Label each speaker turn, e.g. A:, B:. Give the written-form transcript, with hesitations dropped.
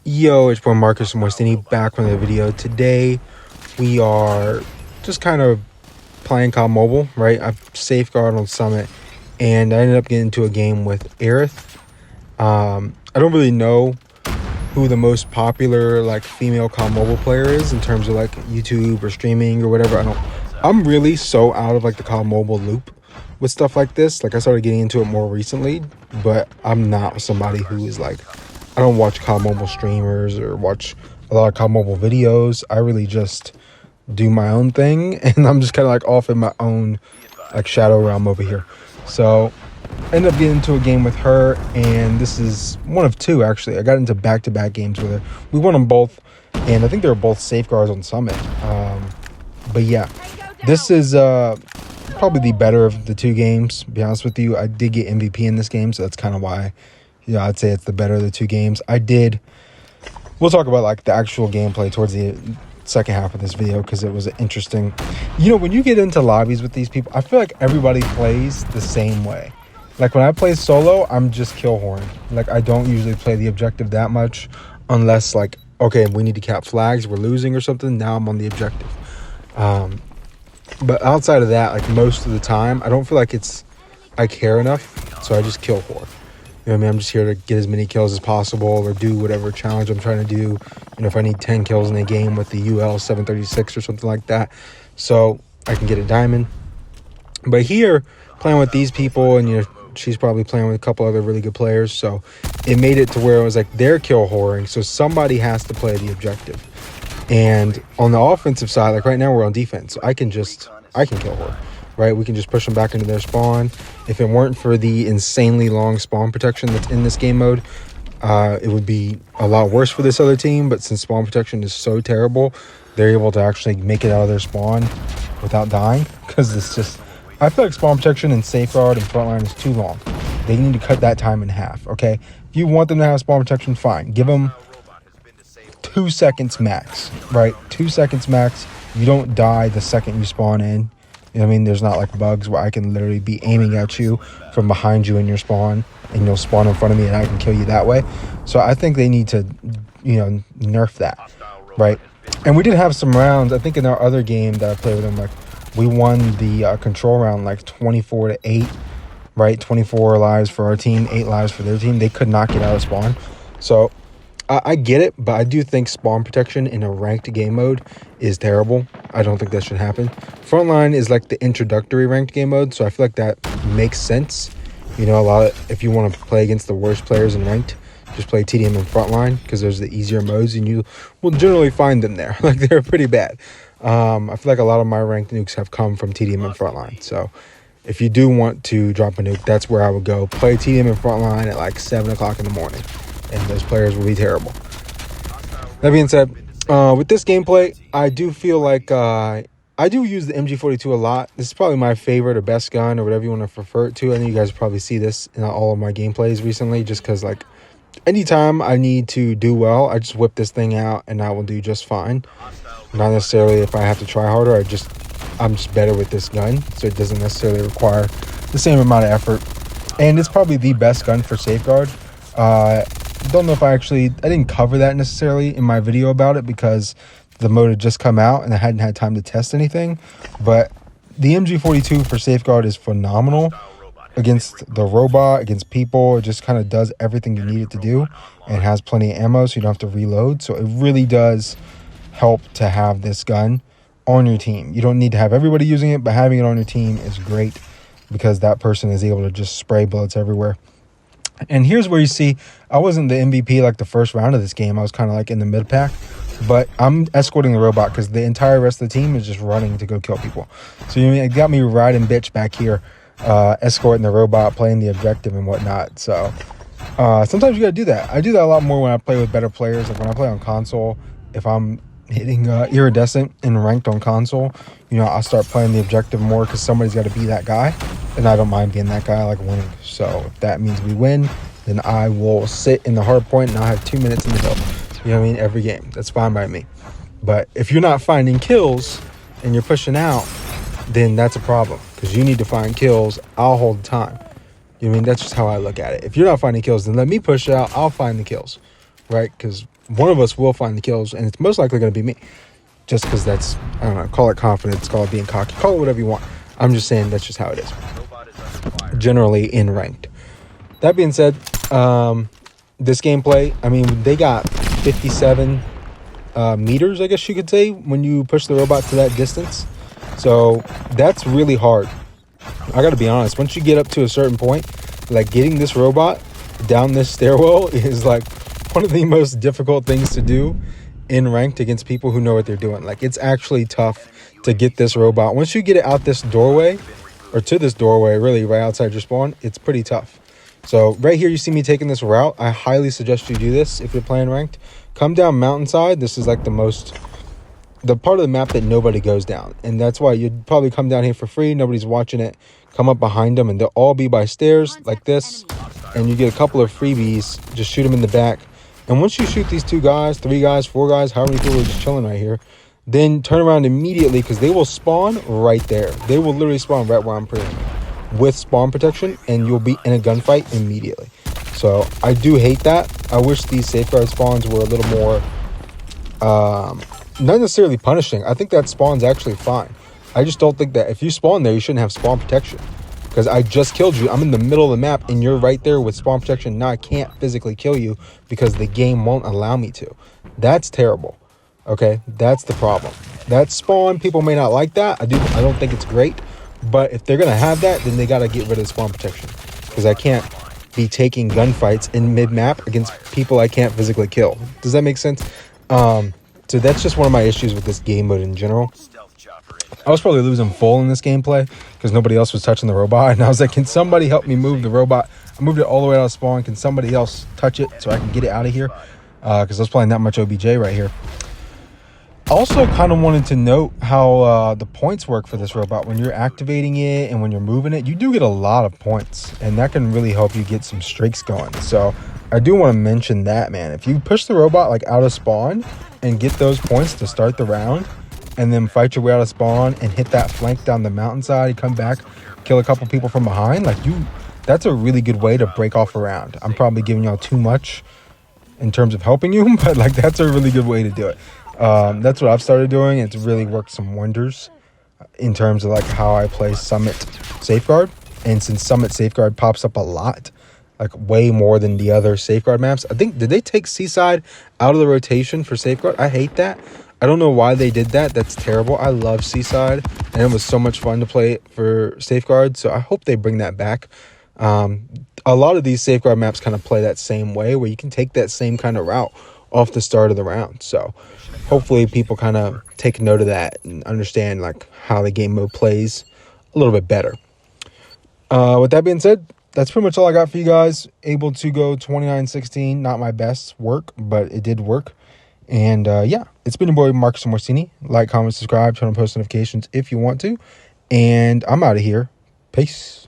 A: Yo, it's boy Marcus Morstini back with a video. Today we are just kind of playing COD Mobile, right? I've safeguarded on Summit and I ended up getting into a game with Aerith. I don't really know who the most popular like female COD Mobile player is in terms of like YouTube or streaming or whatever. I'm really so out of like the COD Mobile loop with stuff like this. Like I started getting into it more recently, but I'm not somebody who is like, I don't watch COD Mobile streamers or watch a lot of COD Mobile videos. I really just do my own thing, and I'm just kind of like off in my own like shadow realm over here. So I ended up getting into a game with her, and this is one of two actually. I got into back-to-back games with her. We won them both, and I think they were both safeguards on Summit. But yeah, this is probably the better of the two games. To be honest with you, I did get MVP in this game, so that's kind of why. Yeah, I'd say it's the better of the two games. We'll talk about like the actual gameplay towards the second half of this video because it was interesting. You know, when you get into lobbies with these people, I feel like everybody plays the same way. Like when I play solo, I'm just kill horn. Like I don't usually play the objective that much unless like, okay, we need to cap flags, we're losing or something. Now I'm on the objective. But outside of that, like most of the time, I don't feel like I care enough, so I just kill horn. You know what I mean? I'm just here to get as many kills as possible or do whatever challenge I'm trying to do. You know, if I need 10 kills in a game with the UL 736 or something like that, so I can get a diamond. But here, playing with these people, and you know, she's probably playing with a couple other really good players, so it made it to where it was like they're kill whoring, so somebody has to play the objective. And on the offensive side, like right now we're on defense, so I can kill whore. Right, we can just push them back into their spawn. If it weren't for the insanely long spawn protection that's in this game mode, it would be a lot worse for this other team. But since spawn protection is so terrible, they're able to actually make it out of their spawn without dying. Because it's just, I feel like spawn protection and safeguard and frontline is too long. They need to cut that time in half. Okay, if you want them to have spawn protection, fine. Give them 2 seconds max. Right, 2 seconds max. You don't die the second you spawn in. You know what I mean? There's not like bugs where I can literally be aiming at you from behind you in your spawn and you'll spawn in front of me and I can kill you that way. So I think they need to, you know, nerf that, right? And we did have some rounds. I think in our other game that I played with them, like we won the control round like 24-8, right? 24 lives for our team, 8 lives for their team. They could not get out of spawn. So I get it, but I do think spawn protection in a ranked game mode is terrible. I don't think that should happen. Frontline is like the introductory ranked game mode, so I feel like that makes sense. You know, if you want to play against the worst players in ranked, just play TDM and Frontline because those are the easier modes, and you will generally find them there. Like they're pretty bad. I feel like a lot of my ranked nukes have come from TDM and Frontline. So if you do want to drop a nuke, that's where I would go. Play TDM and Frontline at like 7 o'clock in the morning. And those players will be terrible. That being said, with this gameplay, I do feel like I do use the MG42 a lot. This is probably my favorite or best gun or whatever you want to refer it to. I know you guys probably see this in all of my gameplays recently just because like anytime I need to do well, I just whip this thing out and I will do just fine. Not necessarily if I have to try harder. I'm just better with this gun, so it doesn't necessarily require the same amount of effort. And it's probably the best gun for safeguard. Don't know if I didn't cover that necessarily in my video about it because the mode had just come out and I hadn't had time to test anything. But the MG42 for safeguard is phenomenal against the robot, against people. It just kind of does everything you need it to do and has plenty of ammo, so you don't have to reload. So it really does help to have this gun on your team. You don't need to have everybody using it, but having it on your team is great because that person is able to just spray bullets everywhere. And here's where you see I wasn't the MVP like the first round of this game. I was kind of like in the mid pack, but I'm escorting the robot because the entire rest of the team is just running to go kill people. So you know, it got me riding bitch back here, escorting the robot, playing the objective and whatnot. So sometimes you gotta do that. I do that a lot more when I play with better players. Like when I play on console, if I'm hitting iridescent and ranked on console, you know, I'll start playing the objective more because somebody's got to be that guy, and I don't mind being that guy. I like winning. So if that means we win, then I will sit in the hard point and I'll have 2 minutes in the hill. You know what I mean? Every game. That's fine by me. But if you're not finding kills and you're pushing out, then that's a problem because you need to find kills. I'll hold the time. You know what I mean? That's just how I look at it. If you're not finding kills, then let me push out. I'll find the kills. right? Because one of us will find the kills, and it's most likely going to be me. Just because that's, I don't know, call it confidence, call it being cocky, call it whatever you want. I'm just saying that's just how it is. Generally in ranked. That being said, this gameplay, I mean, they got 57 meters, I guess you could say, when you push the robot to that distance. So that's really hard. I gotta be honest, once you get up to a certain point, like getting this robot down this stairwell is like one of the most difficult things to do in ranked against people who know what they're doing. Like, it's actually tough to get this robot. Once you get it out this doorway, or to this doorway, really, right outside your spawn, it's pretty tough. So right here, you see me taking this route. I highly suggest you do this if you're playing ranked. Come down mountainside. This is like the part of the map that nobody goes down, and that's why you'd probably come down here for free. Nobody's watching it. Come up behind them, and they'll all be by stairs like this, and you get a couple of freebies. Just shoot them in the back, and once you shoot these 2 guys, 3 guys, 4 guys, how many people are just chilling right here, then turn around immediately, because they will spawn right there. They will literally spawn right where I'm putting with spawn protection, and you'll be in a gunfight immediately. So I do hate that. I wish these safeguard spawns were a little more not necessarily punishing. I think that spawn's actually fine. I just don't think that if you spawn there, you shouldn't have spawn protection, because I just killed you. I'm in the middle of the map and you're right there with spawn protection. Now I can't physically kill you because the game won't allow me to. That's terrible. Okay, that's the problem. That spawn, people may not like that. I don't think it's great, but if they're gonna have that, then they gotta get rid of the spawn protection, because I can't be taking gunfights in mid-map against people I can't physically kill. Does that make sense? So that's just one of my issues with this game mode in general. I was probably losing full in this gameplay because nobody else was touching the robot, and I was like, can somebody help me move the robot? I moved it all the way out of spawn. Can somebody else touch it so I can get it out of here? Because I was playing that much OBJ right here. Also kind of wanted to note how the points work for this robot. When you're activating it and when you're moving it, you do get a lot of points, and that can really help you get some streaks going. So I do want to mention that, man. If you push the robot like out of spawn and get those points to start the round, and then fight your way out of spawn and hit that flank down the mountainside, you come back, kill a couple people from behind, like that's a really good way to break off a round. I'm probably giving y'all too much in terms of helping you, but like that's a really good way to do it. That's what I've started doing. It's really worked some wonders in terms of like how I play Summit Safeguard. And since Summit Safeguard pops up a lot, like way more than the other Safeguard maps, I think, did they take Seaside out of the rotation for Safeguard? I hate that. I don't know why they did that. That's terrible. I love Seaside, and it was so much fun to play it for Safeguard, so I hope they bring that back. A lot of these Safeguard maps kind of play that same way, where you can take that same kind of route off the start of the round. So hopefully people kind of take note of that and understand like how the game mode plays a little bit better. With that being said, that's pretty much all I got for you guys. Able to go 29-16. Not my best work, but it did work. And yeah, it's been your boy Marcus Morsini. Like, comment, subscribe, turn on post notifications if you want to. And I'm out of here. Peace.